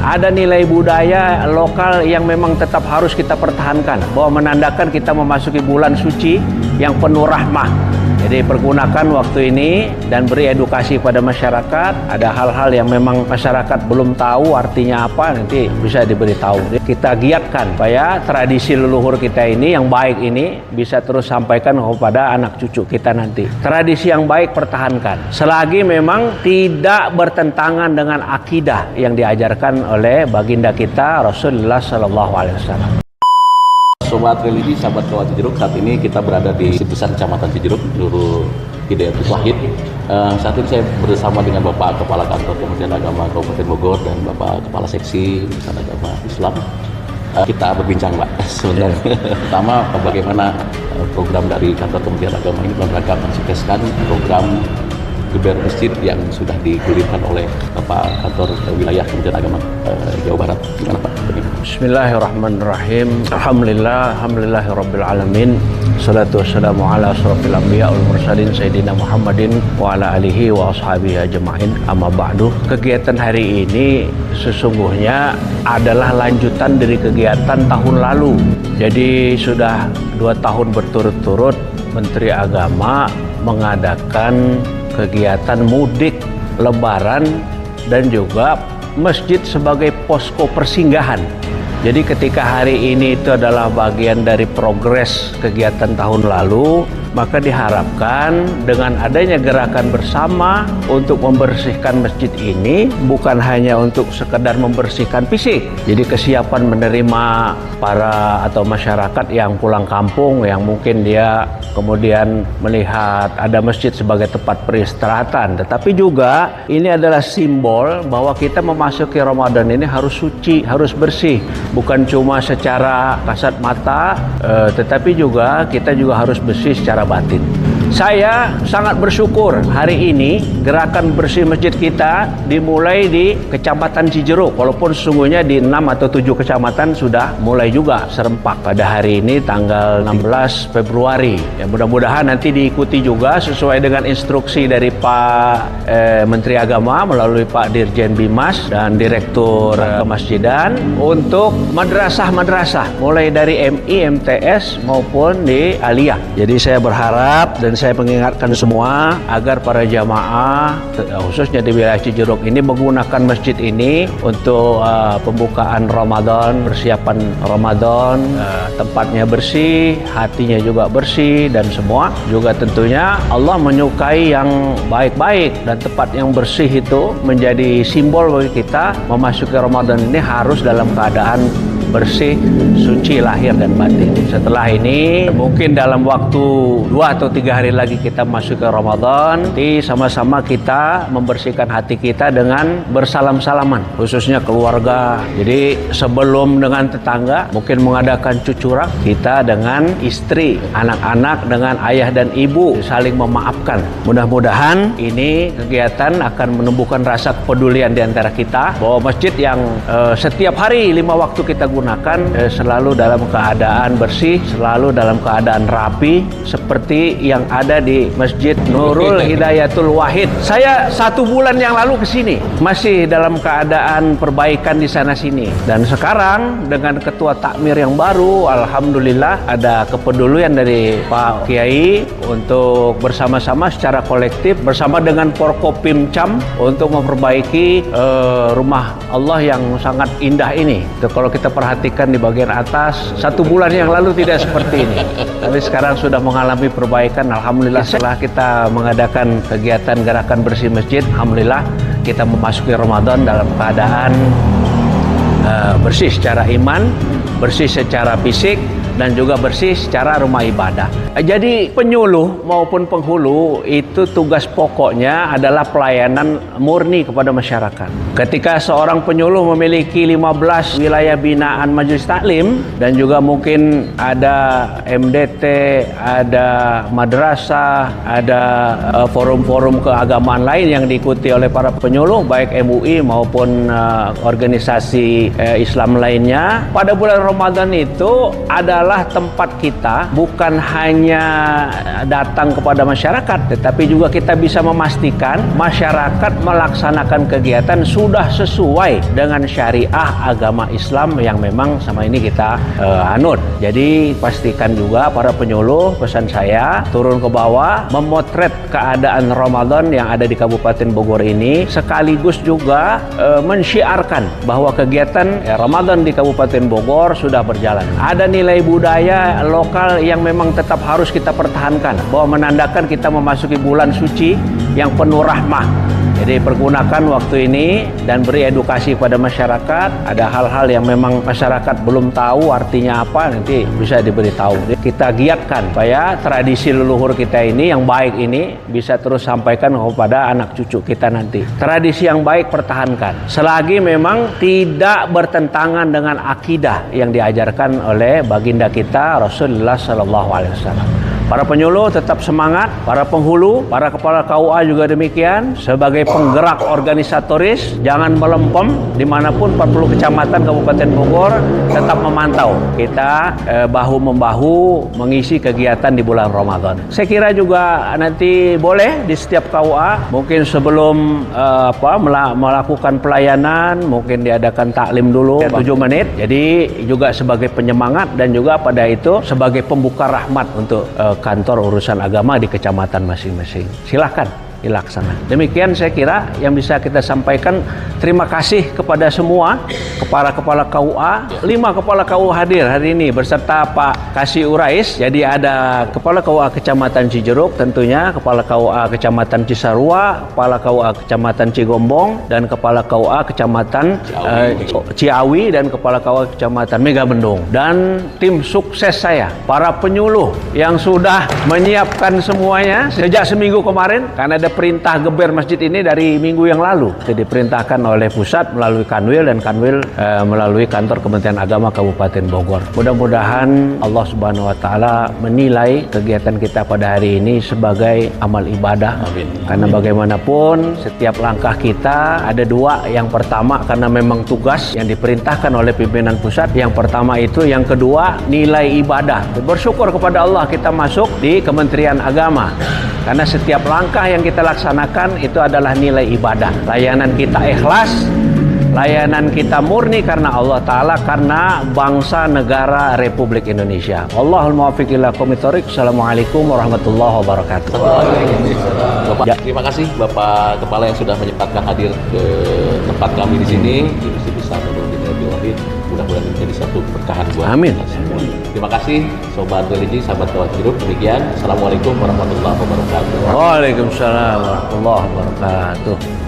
ada nilai budaya lokal yang memang tetap harus kita pertahankan, bahwa menandakan kita memasuki bulan suci yang penuh rahmah. Jadi pergunakan waktu ini dan beri edukasi pada masyarakat. Ada hal-hal yang memang masyarakat belum tahu artinya apa, nanti bisa diberitahu. Kita giatkan supaya tradisi leluhur kita ini yang baik ini bisa terus sampaikan kepada anak cucu kita nanti. Tradisi yang baik pertahankan. Selagi memang tidak bertentangan dengan akidah yang diajarkan oleh baginda kita Rasulullah SAW. Sobat religi, sahabat Kawah Cijeruk, saat ini kita berada di Besar Kecamatan Cijeruk, Nurul Hidayatul Wahid. Saat ini saya bersama dengan Bapak Kepala Kantor Kementerian Agama Kabupaten Bogor dan Bapak Kepala Seksi Urusan Agama Islam. Kita berbincang, Pak, sebentar. Pertama, bagaimana program dari Kantor Kementerian Agama ini dalam rangka mensukseskan program geber masjid yang sudah digulirkan oleh Bapak Kantor Wilayah Kementerian Agama Jawa Barat. Gimana, Pak? Bismillahirrahmanirrahim. Alhamdulillahirabbil alamin. Salatu wassalamu ala asrofil anbiya wal mursalin sayyidina Muhammadin wa ala alihi wa ashabihi ajma'in. Amma ba'du. Kegiatan hari ini sesungguhnya adalah lanjutan dari kegiatan tahun lalu. Jadi sudah 2 tahun berturut-turut Menteri Agama mengadakan kegiatan mudik lebaran dan juga masjid sebagai posko persinggahan. Jadi ketika hari ini itu adalah bagian dari progres kegiatan tahun lalu, maka diharapkan dengan adanya gerakan bersama untuk membersihkan masjid ini bukan hanya untuk sekedar membersihkan fisik. Jadi kesiapan menerima para atau masyarakat yang pulang kampung yang mungkin dia kemudian melihat ada masjid sebagai tempat peristirahatan, tetapi juga ini adalah simbol bahwa kita memasuki Ramadan ini harus suci, harus bersih, bukan cuma secara kasat mata, tetapi juga kita juga harus bersih secara batin. Saya sangat bersyukur hari ini gerakan bersih masjid kita dimulai di Kecamatan Cijeruk, walaupun sesungguhnya di 6 atau 7 kecamatan sudah mulai juga serempak pada hari ini tanggal 16 Februari. Ya, mudah-mudahan nanti diikuti juga sesuai dengan instruksi dari Pak Menteri Agama melalui Pak Dirjen Bimas dan Direktur Kemasjidan untuk madrasah-madrasah mulai dari MI, MTS maupun di Aliyah. Jadi saya berharap dan saya mengingatkan semua agar para jamaah khususnya di wilayah Cijeruk ini menggunakan masjid ini untuk pembukaan Ramadan, persiapan Ramadan, tempatnya bersih, hatinya juga bersih, dan semua juga tentunya Allah menyukai yang baik-baik, dan tempat yang bersih itu menjadi simbol bagi kita memasuki Ramadan ini harus dalam keadaan bersih, suci lahir dan batin. Setelah ini mungkin dalam waktu 2 atau 3 hari lagi kita masuk ke Ramadan, nanti sama-sama kita membersihkan hati kita dengan bersalam-salaman, khususnya keluarga. Jadi sebelum dengan tetangga mungkin mengadakan cucurak, kita dengan istri, anak-anak dengan ayah dan ibu saling memaafkan. Mudah-mudahan ini kegiatan akan menumbuhkan rasa kepedulian di antara kita, bahwa masjid yang setiap hari 5 waktu kita gunakan selalu dalam keadaan bersih, selalu dalam keadaan rapi seperti yang ada di Masjid Nurul Hidayatul Wahid. Saya 1 bulan yang lalu ke sini masih dalam keadaan perbaikan di sana sini, dan sekarang dengan ketua takmir yang baru, alhamdulillah ada kepedulian dari Pak Kiai untuk bersama-sama secara kolektif bersama dengan Forkopimcam untuk memperbaiki rumah Allah yang sangat indah ini. Itu kalau kita perhatikan di bagian atas, 1 bulan yang lalu tidak seperti ini, tapi sekarang sudah mengalami perbaikan. Alhamdulillah, setelah kita mengadakan kegiatan gerakan bersih masjid, alhamdulillah kita memasuki Ramadan dalam keadaan bersih secara iman, bersih secara fisik, dan juga bersih secara rumah ibadah. Jadi penyuluh maupun penghulu itu tugas pokoknya adalah pelayanan murni kepada masyarakat. Ketika seorang penyuluh memiliki 15 wilayah binaan majelis taklim dan juga mungkin ada MDT, ada madrasah, ada forum-forum keagamaan lain yang diikuti oleh para penyuluh baik MUI maupun organisasi Islam lainnya, pada bulan Ramadan itu ada adalah tempat kita bukan hanya datang kepada masyarakat, tetapi juga kita bisa memastikan masyarakat melaksanakan kegiatan sudah sesuai dengan syariah agama Islam yang memang sama ini kita anut. Jadi pastikan juga para penyuluh, pesan saya turun ke bawah memotret keadaan Ramadan yang ada di Kabupaten Bogor ini, sekaligus juga mensyiarkan bahwa kegiatan Ramadan di Kabupaten Bogor sudah berjalan. Ada nilai budaya lokal yang memang tetap harus kita pertahankan, bahwa menandakan kita memasuki bulan suci yang penuh rahmah. Jadi pergunakan waktu ini dan beri edukasi pada masyarakat. Ada hal-hal yang memang masyarakat belum tahu artinya apa, nanti bisa diberitahu. Kita giatkan supaya tradisi leluhur kita ini yang baik ini bisa terus sampaikan kepada anak cucu kita nanti. Tradisi yang baik pertahankan. Selagi memang tidak bertentangan dengan akidah yang diajarkan oleh baginda kita Rasulullah SAW. Para penyuluh tetap semangat, para penghulu, para kepala KUA juga demikian. Sebagai penggerak organisatoris, jangan melempem dimanapun 40 kecamatan Kabupaten Bogor tetap memantau. Kita bahu-membahu mengisi kegiatan di bulan Ramadan. Saya kira juga nanti boleh di setiap KUA, mungkin sebelum melakukan pelayanan, mungkin diadakan taklim dulu 7 menit. Jadi juga sebagai penyemangat dan juga pada itu sebagai pembuka rahmat untuk kantor urusan agama di kecamatan masing-masing. Silahkan dilaksanakan. Demikian saya kira yang bisa kita sampaikan. Terima kasih kepada semua kepala-kepala KUA. 5 kepala KUA hadir hari ini beserta Pak Kasih Urais. Jadi ada kepala KUA Kecamatan Cijeruk tentunya, kepala KUA Kecamatan Cisarua, kepala KUA Kecamatan Cigombong, dan kepala KUA Kecamatan Ciawi, dan kepala KUA Kecamatan Megamendung. Dan tim sukses saya, para penyuluh yang sudah menyiapkan semuanya sejak seminggu kemarin, karena ada perintah geber masjid ini dari minggu yang lalu. Jadi diperintahkan oleh pusat melalui Kanwil, dan Kanwil melalui kantor Kementerian Agama Kabupaten Bogor. Mudah-mudahan Allah Subhanahu wa taala menilai kegiatan kita pada hari ini sebagai amal ibadah. Amin. Karena bagaimanapun setiap langkah kita ada 2. Yang pertama karena memang tugas yang diperintahkan oleh pimpinan pusat. Yang pertama itu, yang kedua nilai ibadah. Bersyukur kepada Allah kita masuk di Kementerian Agama. Karena setiap langkah yang kita laksanakan itu adalah nilai ibadah. Layanan kita ikhlas, layanan kita murni karena Allah Ta'ala, karena bangsa negara Republik Indonesia. Allahul muwaffiq ila aqwamit thoriq. Assalamualaikum warahmatullahi wabarakatuh. Bapak, terima kasih Bapak Kepala yang sudah menyempatkan hadir ke tempat kami di sini di Masjid Besar Nurul Hidayah Wahid. Mudah-mudahan menjadi satu berkahan buat Amin. kita semua. Terima kasih Sobat Religi, sahabat Kawat Hidup. Demikian. Assalamualaikum warahmatullahi wabarakatuh. Waalaikumsalam warahmatullahi wabarakatuh.